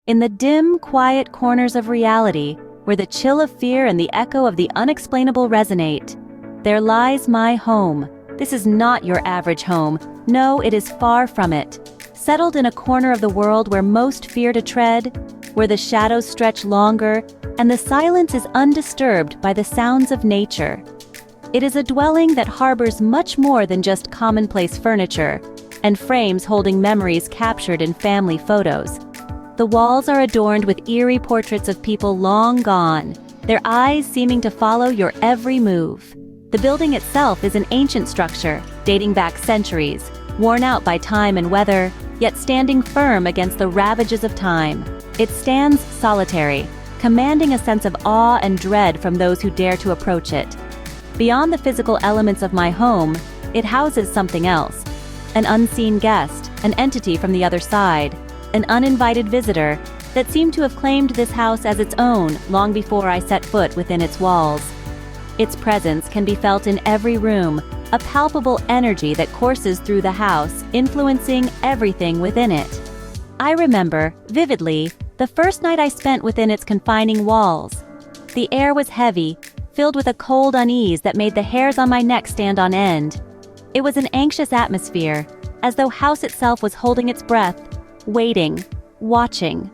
In the dim, quiet corners of reality, where the chill of fear and the echo of the unexplainable resonate, there lies my home. This is not your average home. No, it is far from it. Settled in a corner of the world where most fear to tread, where the shadows stretch longer, and the silence is undisturbed by the sounds of nature. It is a dwelling that harbors much more than just commonplace furniture, and frames holding memories captured in family photos. The walls are adorned with eerie portraits of people long gone, their eyes seeming to follow your every move. The building itself is an ancient structure, dating back centuries, worn out by time and weather, yet standing firm against the ravages of time. It stands solitary, commanding a sense of awe and dread from those who dare to approach it. Beyond the physical elements of my home, it houses something else. An unseen guest, an entity from the other side, an uninvited visitor that seemed to have claimed this house as its own long before I set foot within its walls. Its presence can be felt in every room, a palpable energy that courses through the house, influencing everything within it. I remember, vividly, the first night I spent within its confining walls. The air was heavy, filled with a cold unease that made the hairs on my neck stand on end. It was an anxious atmosphere, as though house itself was holding its breath, waiting, watching.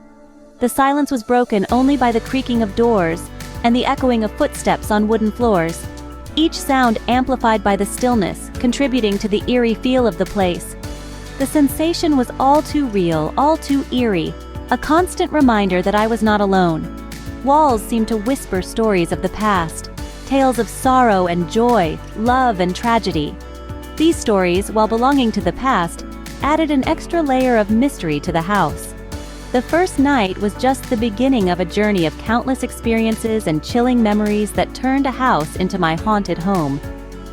The silence was broken only by the creaking of doors and the echoing of footsteps on wooden floors, each sound amplified by the stillness, contributing to the eerie feel of the place. The sensation was all too real, all too eerie, a constant reminder that I was not alone. Walls seemed to whisper stories of the past, tales of sorrow and joy, love and tragedy. These stories, while belonging to the past, added an extra layer of mystery to the house. The first night was just the beginning of a journey of countless experiences and chilling memories that turned a house into my haunted home.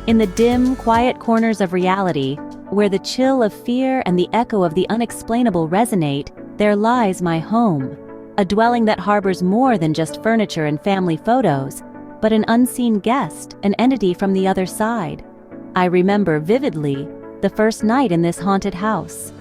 In the dim, quiet corners of reality, where the chill of fear and the echo of the unexplainable resonate, there lies my home. A dwelling that harbors more than just furniture and family photos, but an unseen guest, an entity from the other side. I remember vividly the first night in this haunted house.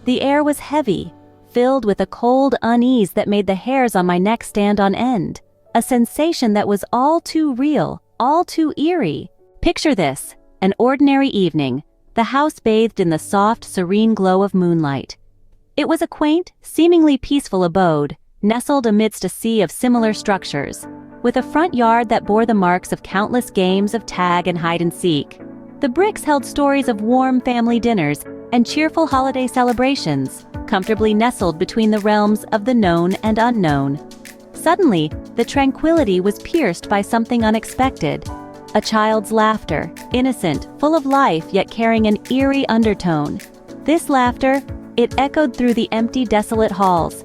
The air was heavy, filled with a cold unease that made the hairs on my neck stand on end, a sensation that was all too real, all too eerie. Picture this, an ordinary evening, the house bathed in the soft, serene glow of moonlight. It was a quaint, seemingly peaceful abode, nestled amidst a sea of similar structures, with a front yard that bore the marks of countless games of tag and hide-and-seek. The bricks held stories of warm family dinners and cheerful holiday celebrations, comfortably nestled between the realms of the known and unknown. Suddenly, the tranquility was pierced by something unexpected. A child's laughter, innocent, full of life yet carrying an eerie undertone. This laughter, it echoed through the empty, desolate halls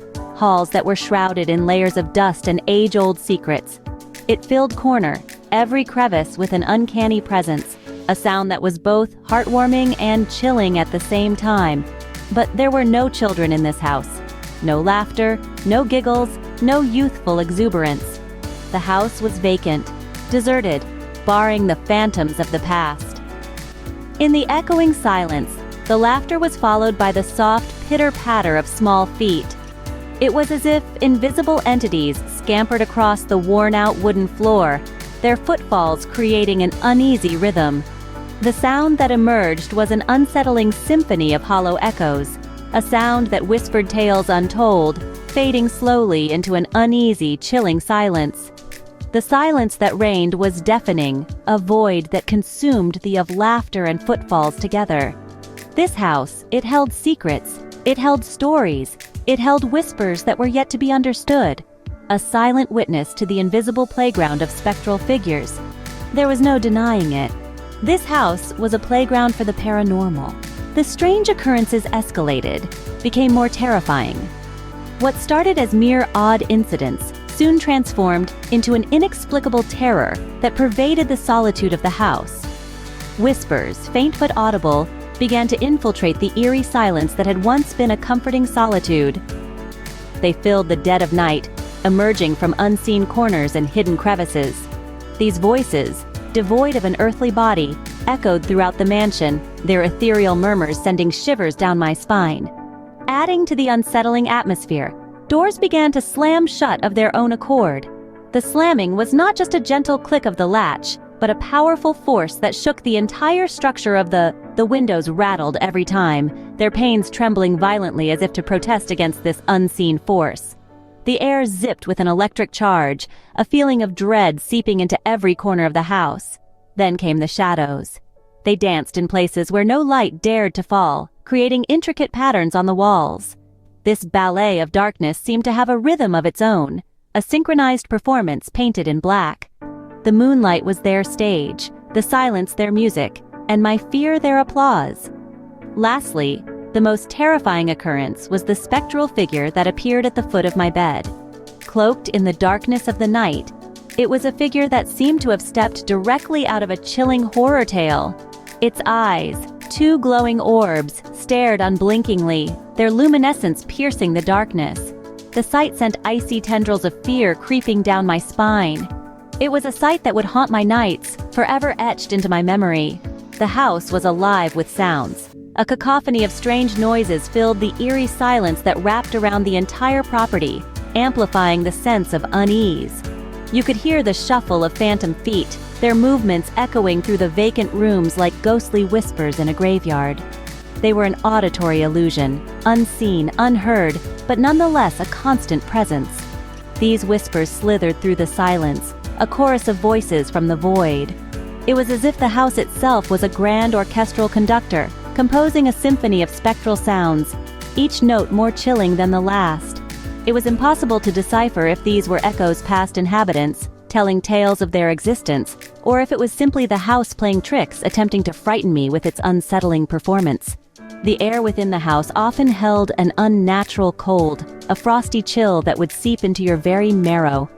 that were shrouded in layers of dust and age-old secrets. It filled corner, every crevice with an uncanny presence, a sound that was both heartwarming and chilling at the same time. But there were no children in this house. No laughter, no giggles, no youthful exuberance. The house was vacant, deserted, barring the phantoms of the past. In the echoing silence, the laughter was followed by the soft pitter-patter of small feet. It was as if invisible entities scampered across the worn-out wooden floor, their footfalls creating an uneasy rhythm. The sound that emerged was an unsettling symphony of hollow echoes, a sound that whispered tales untold, fading slowly into an uneasy, chilling silence. The silence that reigned was deafening, a void that consumed the of laughter and footfalls together. This house, it held secrets, it held stories, it held whispers that were yet to be understood, a silent witness to the invisible playground of spectral figures. There was no denying it. This house was a playground for the paranormal. The strange occurrences escalated, became more terrifying. What started as mere odd incidents soon transformed into an inexplicable terror that pervaded the solitude of the house. Whispers, faint but audible, began to infiltrate the eerie silence that had once been a comforting solitude. They filled the dead of night, emerging from unseen corners and hidden crevices. These voices, devoid of an earthly body, echoed throughout the mansion, their ethereal murmurs sending shivers down my spine. Adding to the unsettling atmosphere, doors began to slam shut of their own accord. The slamming was not just a gentle click of the latch, but a powerful force that shook the entire structure of the windows rattled every time, their panes trembling violently as if to protest against this unseen force. The air zipped with an electric charge, a feeling of dread seeping into every corner of the house. Then came the shadows. They danced in places where no light dared to fall, creating intricate patterns on the walls. This ballet of darkness seemed to have a rhythm of its own, a synchronized performance painted in black. The moonlight was their stage, the silence their music, and my fear their applause. Lastly, the most terrifying occurrence was the spectral figure that appeared at the foot of my bed. Cloaked in the darkness of the night, it was a figure that seemed to have stepped directly out of a chilling horror tale. Its eyes, two glowing orbs, stared unblinkingly, their luminescence piercing the darkness. The sight sent icy tendrils of fear creeping down my spine. It was a sight that would haunt my nights, forever etched into my memory. The house was alive with sounds. A cacophony of strange noises filled the eerie silence that wrapped around the entire property, amplifying the sense of unease. You could hear the shuffle of phantom feet, their movements echoing through the vacant rooms like ghostly whispers in a graveyard. They were an auditory illusion, unseen, unheard, but nonetheless a constant presence. These whispers slithered through the silence, a chorus of voices from the void. It was as if the house itself was a grand orchestral conductor, composing a symphony of spectral sounds, each note more chilling than the last. It was impossible to decipher if these were echoes past inhabitants, telling tales of their existence, or if it was simply the house playing tricks attempting to frighten me with its unsettling performance. The air within the house often held an unnatural cold, a frosty chill that would seep into your very marrow.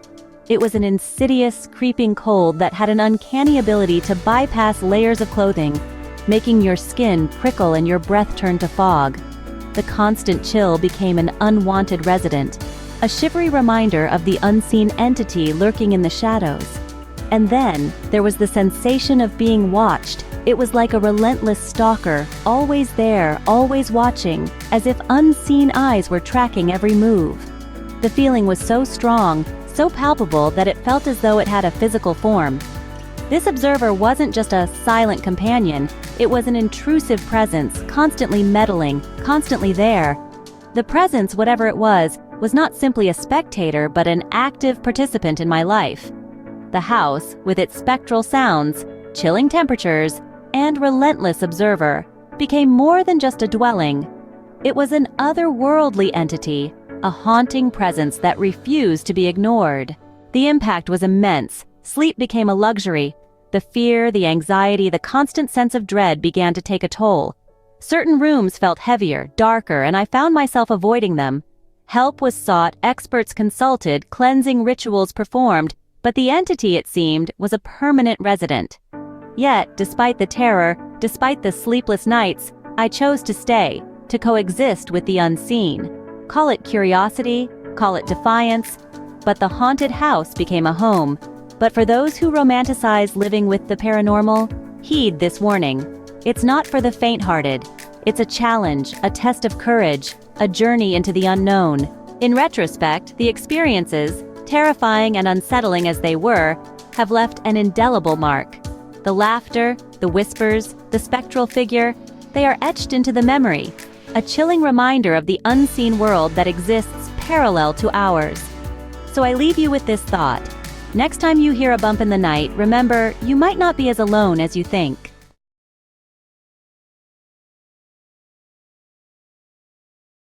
It was an insidious, creeping cold that had an uncanny ability to bypass layers of clothing, making your skin prickle and your breath turn to fog. The constant chill became an unwanted resident, a shivery reminder of the unseen entity lurking in the shadows. And then, there was the sensation of being watched. It was like a relentless stalker, always there, always watching, as if unseen eyes were tracking every move. The feeling was so strong, so palpable that it felt as though it had a physical form. This observer wasn't just a silent companion, it was an intrusive presence, constantly meddling, constantly there. The presence, whatever it was not simply a spectator but an active participant in my life. The house, with its spectral sounds, chilling temperatures, and relentless observer, became more than just a dwelling. It was an otherworldly entity, a haunting presence that refused to be ignored. The impact was immense. Sleep became a luxury. The fear, the anxiety, the constant sense of dread began to take a toll. Certain rooms felt heavier, darker, and I found myself avoiding them. Help was sought, experts consulted, cleansing rituals performed, but the entity, it seemed, was a permanent resident. Yet, despite the terror, despite the sleepless nights, I chose to stay, to coexist with the unseen. Call it curiosity, call it defiance, but the haunted house became a home. But for those who romanticize living with the paranormal, heed this warning. It's not for the faint-hearted. It's a challenge, a test of courage, a journey into the unknown. In retrospect, the experiences, terrifying and unsettling as they were, have left an indelible mark. The laughter, the whispers, the spectral figure, they are etched into the memory, a chilling reminder of the unseen world that exists parallel to ours. So I leave you with this thought. Next time you hear a bump in the night, remember, you might not be as alone as you think.